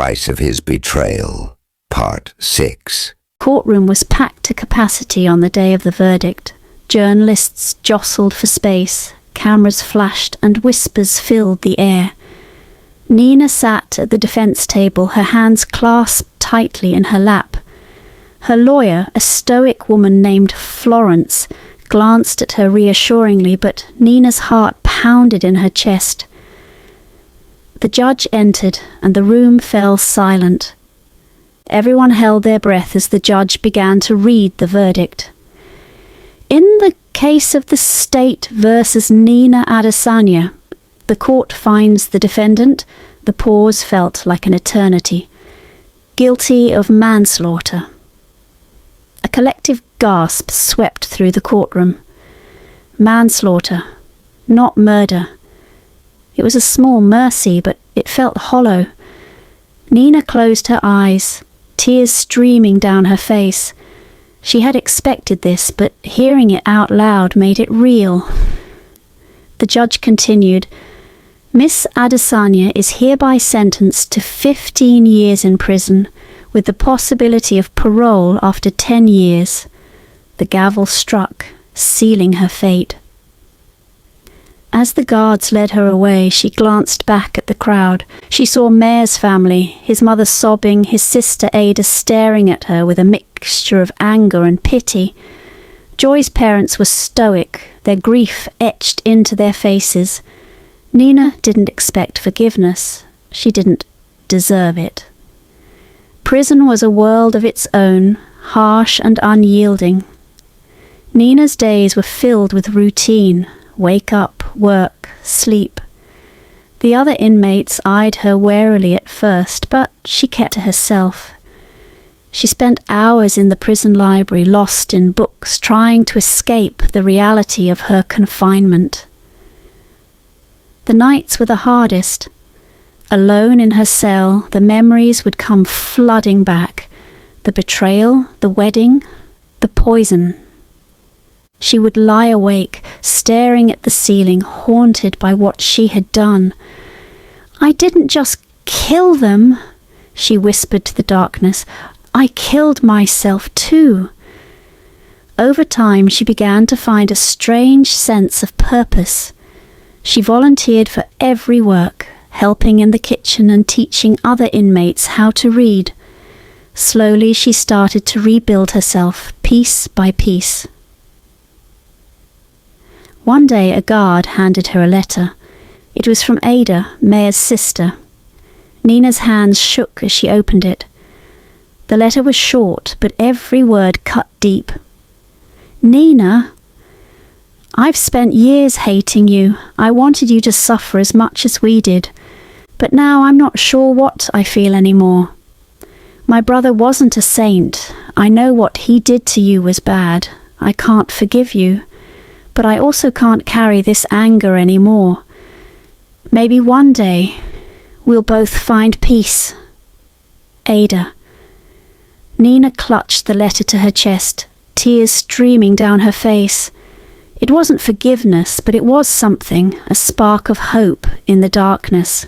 Price of His Betrayal, Part 6. Courtroom was packed to capacity on the day of the verdict. Journalists jostled for space, cameras flashed, and whispers filled the air. Nina sat at the defense table, her hands clasped tightly in her lap. Her lawyer, a stoic woman named Florence, glanced at her reassuringly, but Nina's heart pounded in her chest. The judge entered, and the room fell silent. Everyone held their breath as the judge began to read the verdict. In the case of the state versus Nina Adesanya, the court finds the defendant, the pause felt like an eternity, guilty of manslaughter. A collective gasp swept through the courtroom. Manslaughter, not murder. It was a small mercy, but it felt hollow. Nina closed her eyes, tears streaming down her face. She had expected this, but hearing it out loud made it real. The judge continued, "Miss Adesanya is hereby sentenced to 15 years in prison, with the possibility of parole after 10 years. The gavel struck, sealing her fate. As the guards led her away, she glanced back at the crowd. She saw Mayor's family, his mother sobbing, his sister Ada staring at her with a mixture of anger and pity. Joy's parents were stoic, their grief etched into their faces. Nina didn't expect forgiveness. She didn't deserve it. Prison was a world of its own, harsh and unyielding. Nina's days were filled with routine. Wake up, work, sleep. The other inmates eyed her warily at first, but she kept to herself. She spent hours in the prison library, lost in books, trying to escape the reality of her confinement. The nights were the hardest. Alone in her cell, the memories would come flooding back. The betrayal, the wedding, the poison. She would lie awake, staring at the ceiling, haunted by what she had done. "I didn't just kill them," she whispered to the darkness. "I killed myself too." Over time, she began to find a strange sense of purpose. She volunteered for every work, helping in the kitchen and teaching other inmates how to read. Slowly, she started to rebuild herself, piece by piece. One day a guard handed her a letter. It was from Ada, Mayor's sister. Nina's hands shook as she opened it. The letter was short, but every word cut deep. "Nina, I've spent years hating you. I wanted you to suffer as much as we did. But now I'm not sure what I feel anymore. My brother wasn't a saint. I know what he did to you was bad. I can't forgive you. But I also can't carry this anger anymore. Maybe one day we'll both find peace. Ada." Nina clutched the letter to her chest, tears streaming down her face. It wasn't forgiveness, but it was something, a spark of hope in the darkness.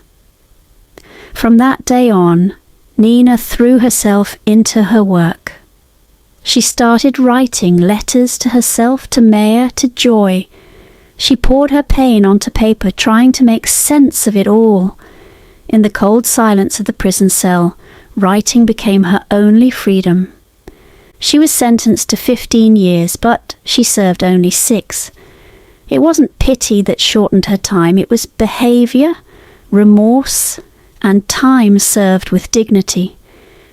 From that day on, Nina threw herself into her work. She started writing letters to herself, to Mayor, to Joy. She poured her pain onto paper, trying to make sense of it all. In the cold silence of the prison cell, writing became her only freedom. She was sentenced to 15 years, but she served only 6. It wasn't pity that shortened her time, it was behaviour, remorse, and time served with dignity.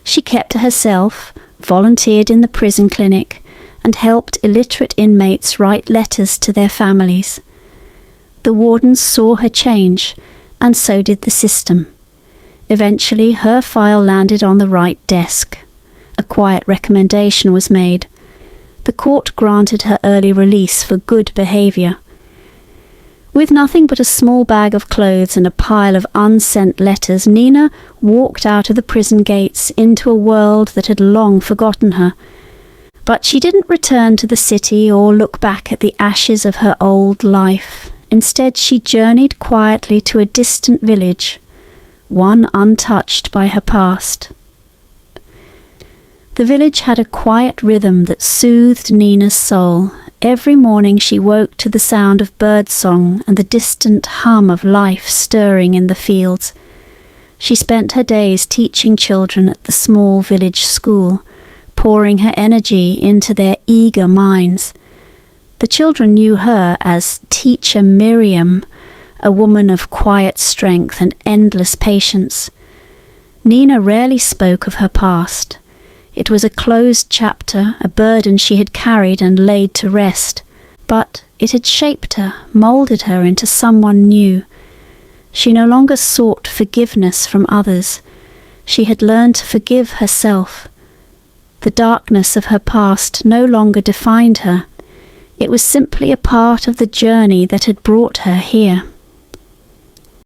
She kept to herself, volunteered in the prison clinic, and helped illiterate inmates write letters to their families. The wardens saw her change, and so did the system. Eventually, her file landed on the right desk. A quiet recommendation was made. The court granted her early release for good behaviour. With nothing but a small bag of clothes and a pile of unsent letters, Nina walked out of the prison gates into a world that had long forgotten her. But she didn't return to the city or look back at the ashes of her old life. Instead, she journeyed quietly to a distant village, one untouched by her past. The village had a quiet rhythm that soothed Nina's soul. Every morning she woke to the sound of birdsong and the distant hum of life stirring in the fields. She spent her days teaching children at the small village school, pouring her energy into their eager minds. The children knew her as Teacher Miriam, a woman of quiet strength and endless patience. Nina rarely spoke of her past. It was a closed chapter, a burden she had carried and laid to rest. But it had shaped her, moulded her into someone new. She no longer sought forgiveness from others. She had learned to forgive herself. The darkness of her past no longer defined her. It was simply a part of the journey that had brought her here.